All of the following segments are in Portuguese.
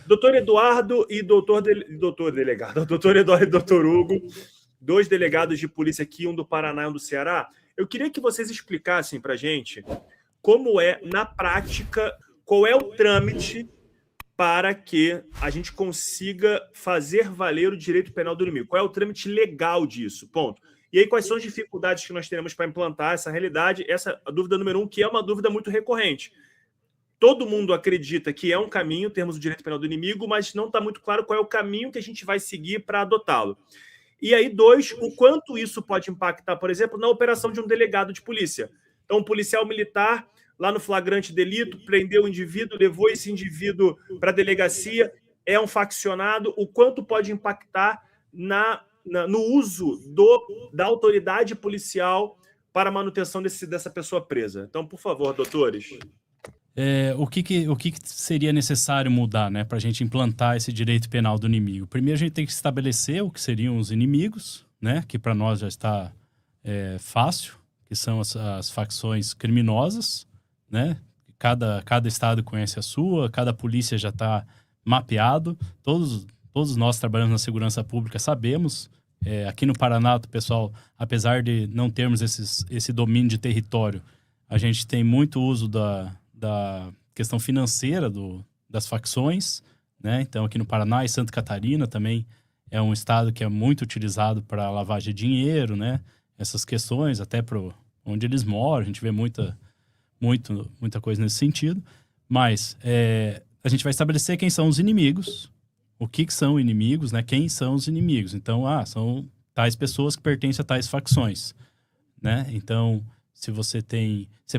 Doutor Eduardo e doutor delegado, doutor Eduardo e doutor Hugo, 2 delegados de polícia aqui, um do Paraná e um do Ceará. Eu queria que vocês explicassem para a gente como é, na prática, qual é o trâmite para que a gente consiga fazer valer o direito penal do inimigo. Qual é o trâmite legal disso? Ponto. E aí, quais são as dificuldades que nós teremos para implantar essa realidade? Essa é a dúvida número 1, que é uma dúvida muito recorrente. Todo mundo acredita que é um caminho, termos o direito penal do inimigo, mas não está muito claro qual é o caminho que a gente vai seguir para adotá-lo. E aí, 2, o quanto isso pode impactar, por exemplo, na operação de um delegado de polícia. Então, um policial militar, lá no flagrante delito, prendeu o indivíduo, levou esse indivíduo para a delegacia, é um faccionado, o quanto pode impactar no uso da autoridade policial para a manutenção dessa pessoa presa. Então, por favor, doutores. O que seria necessário mudar, né, para a gente implantar esse direito penal do inimigo? Primeiro, a gente tem que estabelecer o que seriam os inimigos, né, que para nós já está fácil, que são as facções criminosas, né? Cada estado conhece a sua, cada polícia já está mapeado. Todos nós trabalhamos na segurança pública sabemos. Aqui no Paraná, o pessoal, apesar de não termos esse domínio de território, a gente tem muito uso da questão financeira das facções, né? Então, aqui no Paraná e Santa Catarina também é um estado que é muito utilizado para lavagem de dinheiro, né? Essas questões, até para onde eles moram, a gente vê muita coisa nesse sentido. Mas a gente vai estabelecer quem são os inimigos, o que são inimigos, né? Quem são os inimigos. Então, são tais pessoas que pertencem a tais facções, né? Então, se você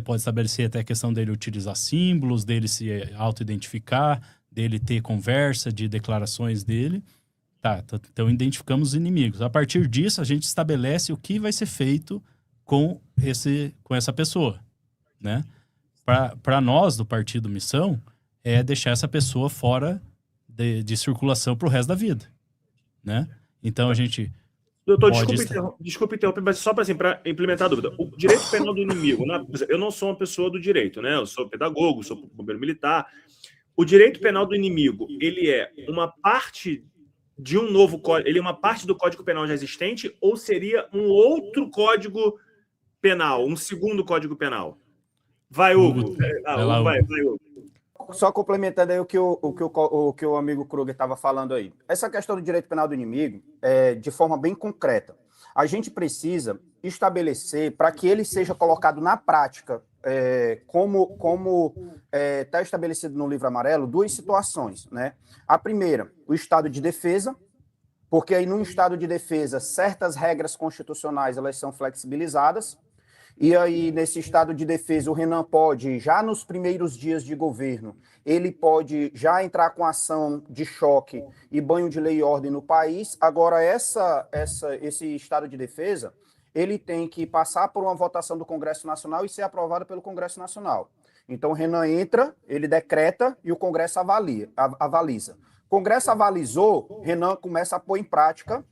pode estabelecer até a questão dele utilizar símbolos, dele se auto-identificar, dele ter conversa de declarações dele. Então identificamos os inimigos. A partir disso, a gente estabelece o que vai ser feito com essa pessoa, né? Para nós, do Partido Missão, é deixar essa pessoa fora de circulação para o resto da vida, né? Então a gente... Doutor, desculpe interromper, mas só para implementar a dúvida. O direito penal do inimigo, eu não sou uma pessoa do direito, né? Eu sou pedagogo, sou bombeiro militar. O direito penal do inimigo, ele é uma parte de um novo código, ele é uma parte do Código Penal já existente, ou seria um outro Código Penal, um segundo Código Penal? Vai, Hugo. Vai, Hugo. Só complementando aí o que o amigo Kruger estava falando aí. Essa questão do direito penal do inimigo, de forma bem concreta, a gente precisa estabelecer para que ele seja colocado na prática, como está estabelecido no livro amarelo, 2 situações, né? A primeira, o estado de defesa, porque aí no estado de defesa certas regras constitucionais elas são flexibilizadas. E aí, nesse estado de defesa, o Renan pode, já nos primeiros dias de governo, ele pode já entrar com ação de choque e banho de lei e ordem no país. Agora, esse estado de defesa, ele tem que passar por uma votação do Congresso Nacional e ser aprovado pelo Congresso Nacional. Então, o Renan entra, ele decreta e o Congresso avaliza. O Congresso avalizou, Renan começa a pôr em prática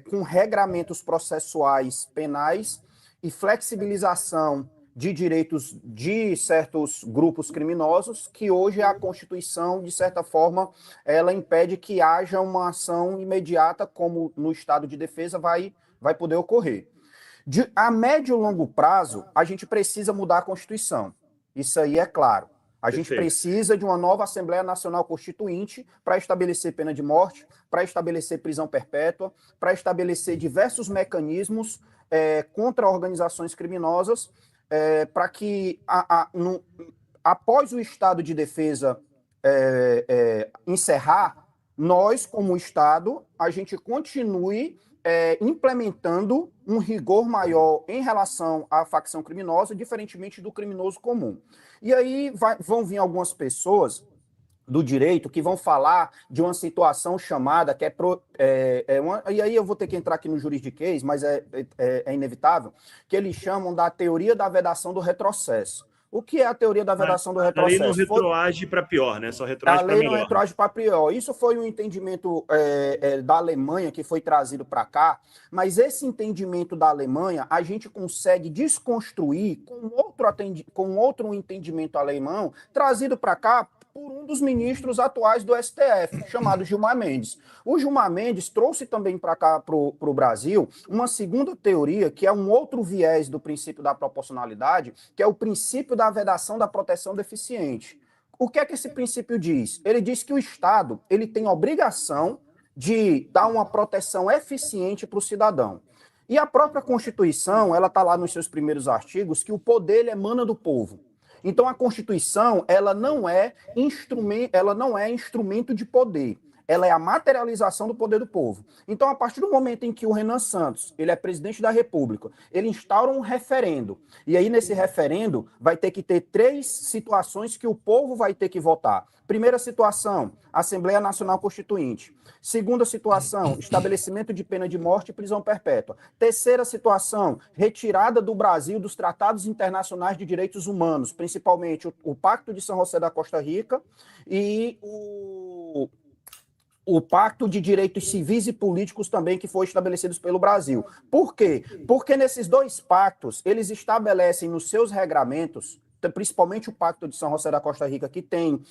com regramentos processuais penais e flexibilização de direitos de certos grupos criminosos, que hoje a Constituição, de certa forma, ela impede que haja uma ação imediata, como no estado de defesa vai poder ocorrer. A médio e longo prazo, a gente precisa mudar a Constituição. Isso aí é claro. A gente precisa de uma nova Assembleia Nacional Constituinte para estabelecer pena de morte, para estabelecer prisão perpétua, para estabelecer diversos mecanismos contra organizações criminosas, para que, após o estado de defesa encerrar, nós, como Estado, a gente continue implementando um rigor maior em relação à facção criminosa, diferentemente do criminoso comum. E aí vão vir algumas pessoas do direito que vão falar de uma situação chamada, e aí eu vou ter que entrar aqui no juridiquês, mas é inevitável, que eles chamam da teoria da vedação do retrocesso. O que é a teoria da vedação do retrocesso? A lei não retroage para pior, né? Só retroage para melhor. A lei não retroage para pior. Isso foi um entendimento da Alemanha que foi trazido para cá, mas esse entendimento da Alemanha a gente consegue desconstruir com outro entendimento alemão trazido para cá por um dos ministros atuais do STF, chamado Gilmar Mendes. O Gilmar Mendes trouxe também para cá, para o Brasil, uma segunda teoria, que é um outro viés do princípio da proporcionalidade, que é o princípio da vedação da proteção deficiente. O que é que esse princípio diz? Ele diz que o Estado ele tem obrigação de dar uma proteção eficiente para o cidadão. E a própria Constituição, ela está lá nos seus primeiros artigos, que o poder ele emana do povo. Então, a Constituição, ela não é instrumento de poder. Ela é a materialização do poder do povo. Então, a partir do momento em que o Renan Santos, ele é presidente da República, ele instaura um referendo. E aí, nesse referendo, vai ter que ter 3 situações que o povo vai ter que votar. Primeira situação, Assembleia Nacional Constituinte. Segunda situação, estabelecimento de pena de morte e prisão perpétua. Terceira situação, retirada do Brasil dos tratados internacionais de direitos humanos, principalmente o Pacto de São José da Costa Rica e o Pacto de Direitos Civis e Políticos também, que foi estabelecido pelo Brasil. Por quê? Porque nesses 2 pactos, eles estabelecem nos seus regramentos, principalmente o Pacto de São José da Costa Rica, que tem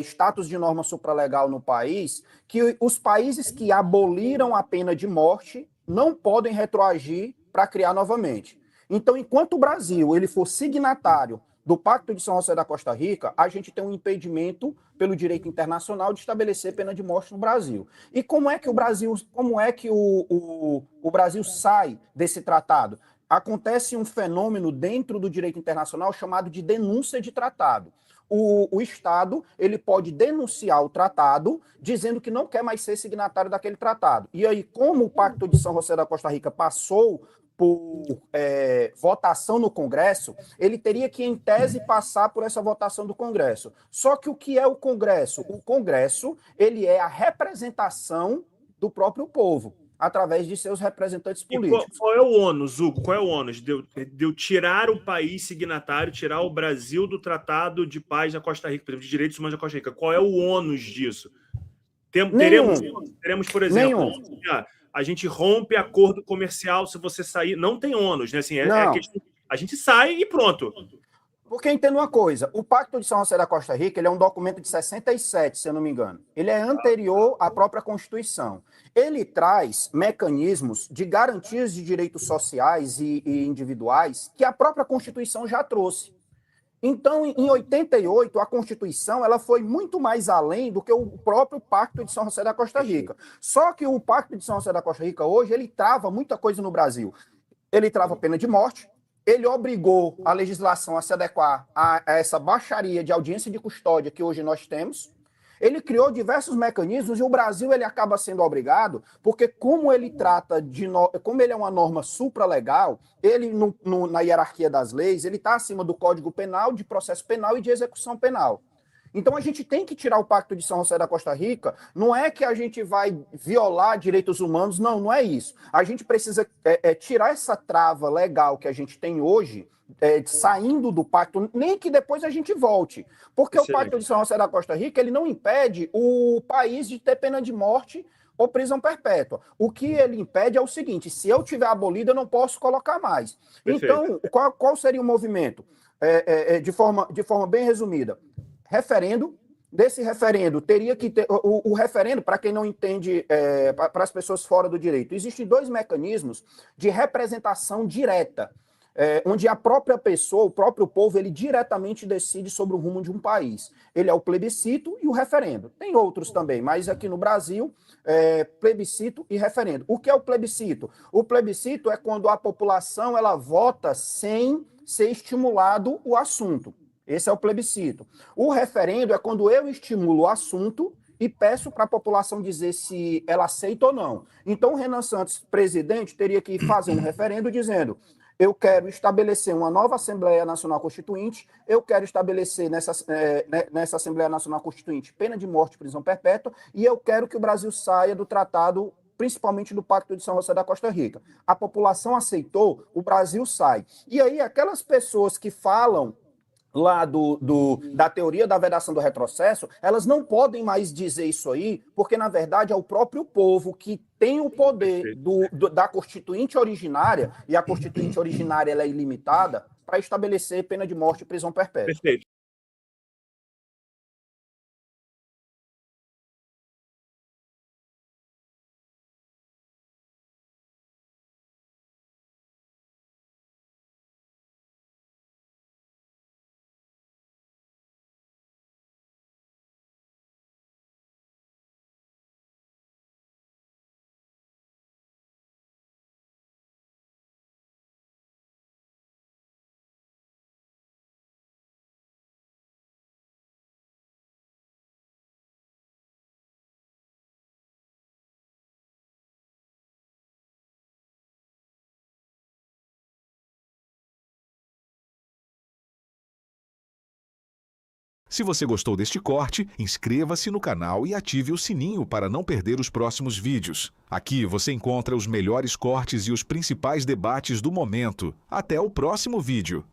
status de norma supralegal no país, que os países que aboliram a pena de morte não podem retroagir para criar novamente. Então, enquanto o Brasil ele for signatário do Pacto de São José da Costa Rica, a gente tem um impedimento pelo direito internacional de estabelecer pena de morte no Brasil. E como é que o Brasil sai desse tratado? Acontece um fenômeno dentro do direito internacional chamado de denúncia de tratado. O Estado ele pode denunciar o tratado dizendo que não quer mais ser signatário daquele tratado. E aí, como o Pacto de São José da Costa Rica passou por votação no Congresso, ele teria que, em tese, passar por essa votação do Congresso. Só que o que é o Congresso? O Congresso ele é a representação do próprio povo, através de seus representantes políticos. E qual é o ônus, Hugo? Qual é o ônus de eu tirar o país signatário, tirar o Brasil do Tratado de Paz da Costa Rica, por exemplo, de Direitos Humanos da Costa Rica? Qual é o ônus disso? Teremos, por exemplo, a gente rompe acordo comercial se você sair. Não tem ônus, né? Assim, a gente sai e pronto. Porque entenda uma coisa, o Pacto de São José da Costa Rica ele é um documento de 67, se eu não me engano. Ele é anterior à própria Constituição. Ele traz mecanismos de garantias de direitos sociais e individuais que a própria Constituição já trouxe. Então, em 88, a Constituição ela foi muito mais além do que o próprio Pacto de São José da Costa Rica. Só que o Pacto de São José da Costa Rica hoje, ele trava muita coisa no Brasil. Ele trava pena de morte, ele obrigou a legislação a se adequar a essa baixaria de audiência de custódia que hoje nós temos. Ele criou diversos mecanismos e o Brasil ele acaba sendo obrigado, porque como ele trata como ele é uma norma supralegal, ele na hierarquia das leis, ele está acima do Código Penal, de processo penal e de execução penal. Então a gente tem que tirar o Pacto de São José da Costa Rica, não é que a gente vai violar direitos humanos, não é isso. A gente precisa tirar essa trava legal que a gente tem hoje, saindo do pacto, nem que depois a gente volte. Porque o Pacto de São José da Costa Rica, ele não impede o país de ter pena de morte ou prisão perpétua. O que ele impede é o seguinte, se eu tiver abolido, eu não posso colocar mais. Perfeito. Então, qual seria o movimento? De forma bem resumida, referendo. Desse referendo, teria que ter... O referendo, para quem não entende, para as pessoas fora do direito, existem 2 mecanismos de representação direta, onde a própria pessoa, o próprio povo, ele diretamente decide sobre o rumo de um país. Ele é o plebiscito e o referendo. Tem outros também, mas aqui no Brasil, plebiscito e referendo. O que é o plebiscito? O plebiscito é quando a população ela vota sem ser estimulado o assunto. Esse é o plebiscito. O referendo é quando eu estimulo o assunto e peço para a população dizer se ela aceita ou não. Então, o Renan Santos, presidente, teria que fazer um referendo dizendo: eu quero estabelecer uma nova Assembleia Nacional Constituinte, eu quero estabelecer nessa Assembleia Nacional Constituinte pena de morte e prisão perpétua, e eu quero que o Brasil saia do tratado, principalmente do Pacto de São José da Costa Rica. A população aceitou, o Brasil sai. E aí, aquelas pessoas que falam lá da teoria da vedação do retrocesso, elas não podem mais dizer isso aí, porque, na verdade, é o próprio povo que tem o poder da Constituinte originária, e a Constituinte originária ela é ilimitada, para estabelecer pena de morte e prisão perpétua. Perfeito. Se você gostou deste corte, inscreva-se no canal e ative o sininho para não perder os próximos vídeos. Aqui você encontra os melhores cortes e os principais debates do momento. Até o próximo vídeo.